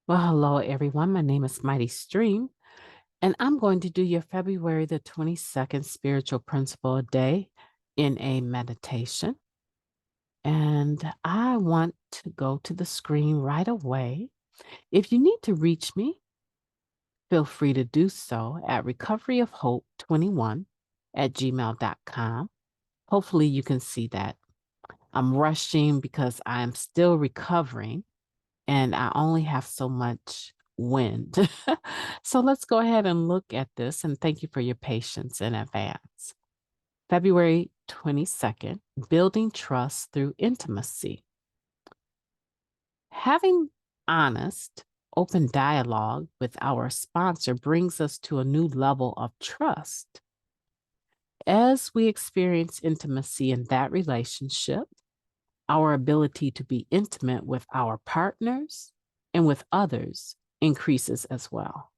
Well, hello everyone. My name is Mighty Stream, and I'm going to do your February the 22nd spiritual principle a day in a meditation. And I want to go to the screen right away. If you need to reach me, feel free to do so at recoveryofhope21@gmail.com. Hopefully you can see that. I'm rushing because I'm still recovering and I only have so much wind. So let's go ahead and look at this, and thank you for your patience in advance. February 22nd, building trust through intimacy. Having honest, open dialogue with our sponsor brings us to a new level of trust. As we experience intimacy in that relationship, our ability to be intimate with our partners and with others increases as well.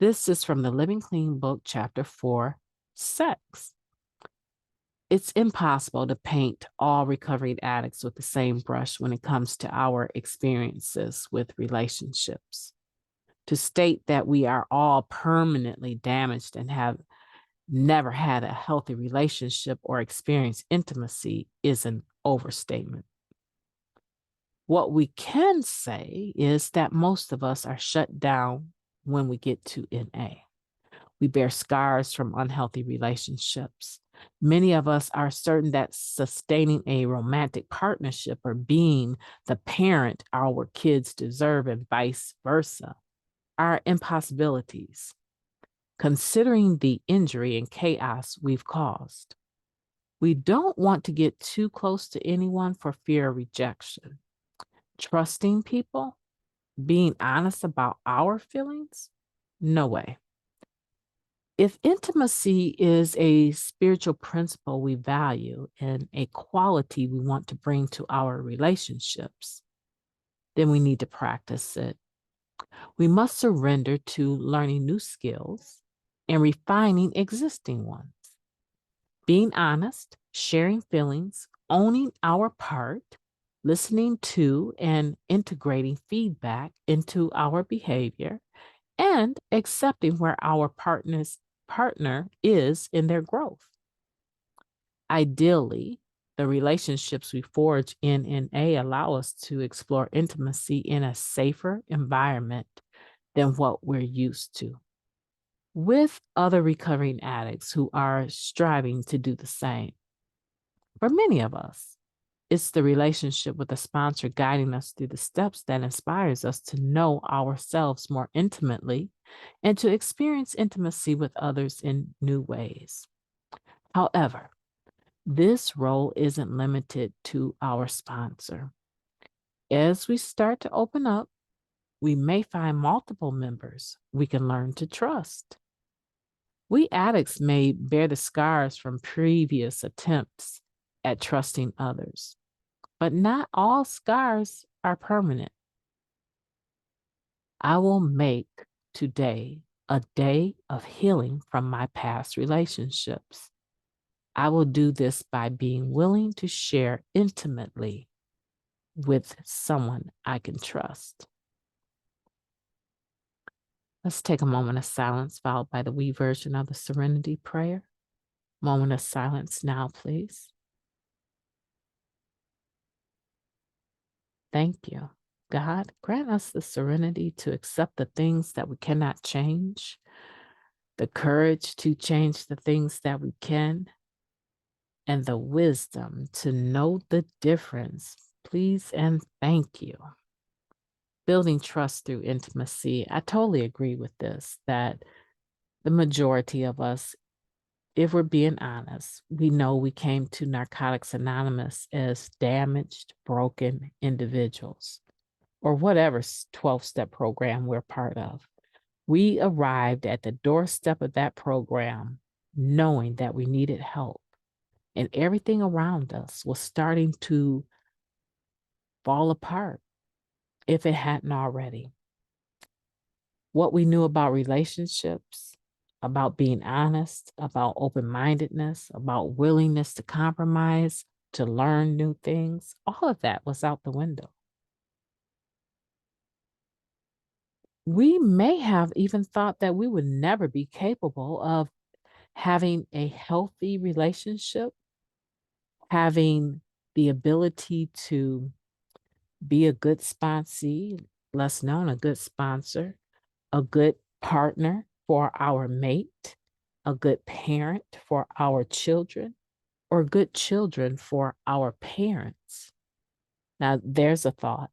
This is from the Living Clean book, chapter 4, Sex. It's impossible to paint all recovering addicts with the same brush when it comes to our experiences with relationships. To state that we are all permanently damaged and have never had a healthy relationship or experienced intimacy is an overstatement. What we can say is that most of us are shut down when we get to NA. We bear scars from unhealthy relationships. Many of us are certain that sustaining a romantic partnership or being the parent our kids deserve and vice versa are impossibilities, considering the injury and chaos we've caused. We don't want to get too close to anyone for fear of rejection. Trusting people, being honest about our feelings, no way. If intimacy is a spiritual principle we value and a quality we want to bring to our relationships, then we need to practice it. We must surrender to learning new skills and refining existing ones. Being honest, sharing feelings, owning our part, listening to and integrating feedback into our behavior, and accepting where our partner is in their growth. Ideally, the relationships we forge in NA allow us to explore intimacy in a safer environment than what we're used to, with other recovering addicts who are striving to do the same. For many of us, it's the relationship with a sponsor guiding us through the steps that inspires us to know ourselves more intimately and to experience intimacy with others in new ways. However, this role isn't limited to our sponsor. As we start to open up, we may find multiple members we can learn to trust. We addicts may bear the scars from previous attempts at trusting others, but not all scars are permanent. I will make today a day of healing from my past relationships. I will do this by being willing to share intimately with someone I can trust. Let's take a moment of silence, followed by the we version of the Serenity Prayer. Moment of silence now, please. Thank you. God, grant us the serenity to accept the things that we cannot change, the courage to change the things that we can, and the wisdom to know the difference. Please and thank you. Building trust through intimacy. I totally agree with this, that the majority of us, if we're being honest, we know we came to Narcotics Anonymous as damaged, broken individuals, or whatever 12-step program we're part of. We arrived at the doorstep of that program knowing that we needed help, and everything around us was starting to fall apart if it hadn't already. What we knew about relationships, about being honest, about open-mindedness, about willingness to compromise, to learn new things, all of that was out the window. We may have even thought that we would never be capable of having a healthy relationship, having the ability to be a good sponsee, less known, a good sponsor, a good partner for our mate, a good parent for our children, or good children for our parents. Now, there's a thought.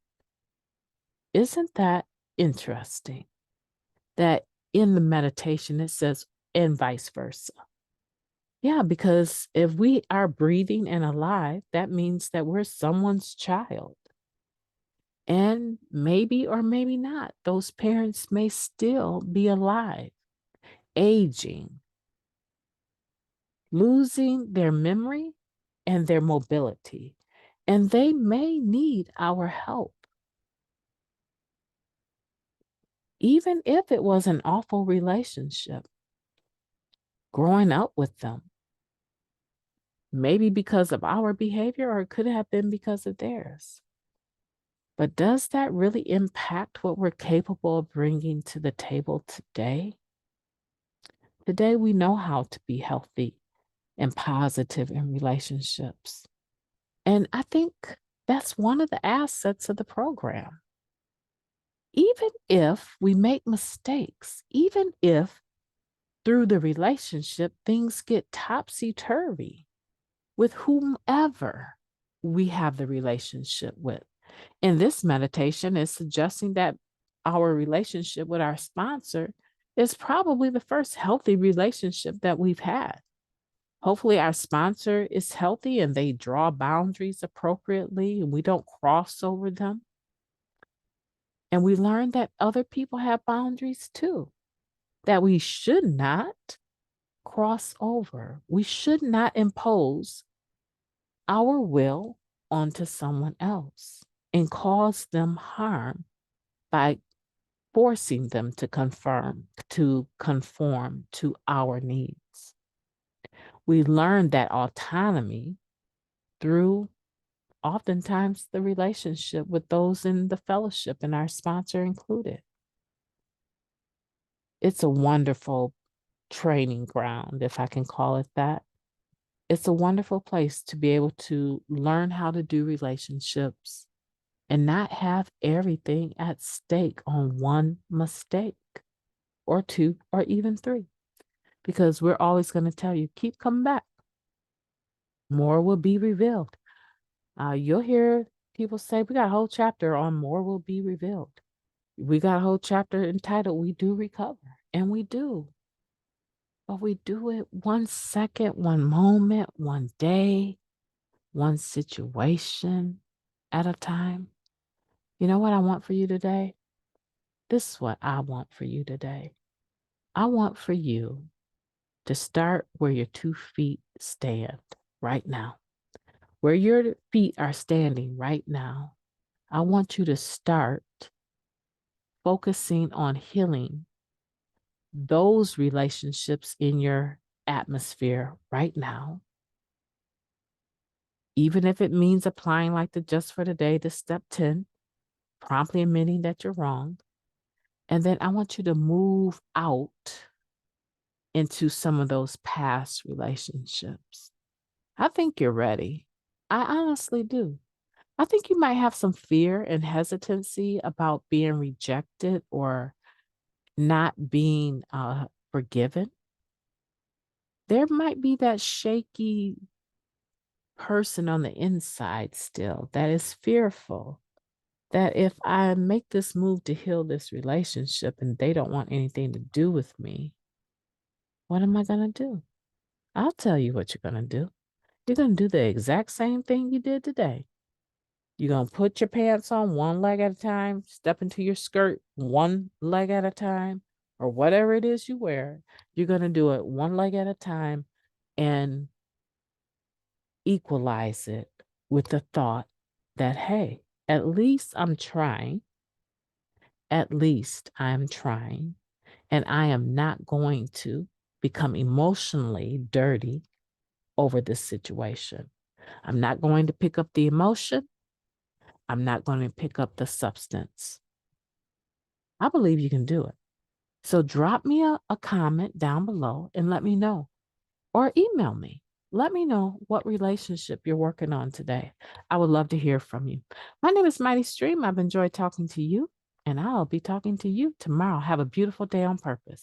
Isn't that interesting that in the meditation it says, and vice versa? Yeah, because if we are breathing and alive, that means that we're someone's child. And maybe or maybe not, those parents may still be alive, aging, losing their memory and their mobility, and they may need our help. Even if it was an awful relationship, growing up with them, maybe because of our behavior, or it could have been because of theirs. But does that really impact what we're capable of bringing to the table today? Today, we know how to be healthy and positive in relationships. And I think that's one of the assets of the program. Even if we make mistakes, even if through the relationship things get topsy turvy with whomever we have the relationship with. In this meditation is suggesting that our relationship with our sponsor is probably the first healthy relationship that we've had. Hopefully, our sponsor is healthy and they draw boundaries appropriately and we don't cross over them. And we learn that other people have boundaries too, that we should not cross over. We should not impose our will onto someone else and cause them harm by forcing them to conform to our needs. We learn that autonomy through oftentimes the relationship with those in the fellowship and our sponsor included. It's a wonderful training ground, if I can call it that. It's a wonderful place to be able to learn how to do relationships and not have everything at stake on one mistake or two or even three, because we're always going to tell you, keep coming back. More will be revealed. You'll hear people say, we got a whole chapter on more will be revealed. We got a whole chapter entitled, We Do Recover. And we do. But we do it 1 second, 1 moment, 1 day, 1 situation at a time. You know what I want for you today? This is what I want for you today. I want for you to start where your 2 feet stand right now. Where your feet are standing right now, I want you to start focusing on healing those relationships in your atmosphere right now. Even if it means applying like the just for today to step 10, promptly admitting that you're wrong. And then I want you to move out into some of those past relationships. I think you're ready. I honestly do. I think you might have some fear and hesitancy about being rejected or not being forgiven. There might be that shaky person on the inside still that is fearful that if I make this move to heal this relationship and they don't want anything to do with me, what am I going to do? I'll tell you what you're going to do. You're going to do the exact same thing you did today. You're going to put your pants on 1 leg at a time, step into your skirt 1 leg at a time, or whatever it is you wear. You're going to do it 1 leg at a time and equalize it with the thought that, hey, at least I'm trying. At least I'm trying. And I am not going to become emotionally dirty over this situation. I'm not going to pick up the emotion. I'm not going to pick up the substance. I believe you can do it. So drop me a comment down below and let me know, or email me. Let me know what relationship you're working on today. I would love to hear from you. My name is Mighty Stream. I've enjoyed talking to you, and I'll be talking to you tomorrow. Have a beautiful day on purpose.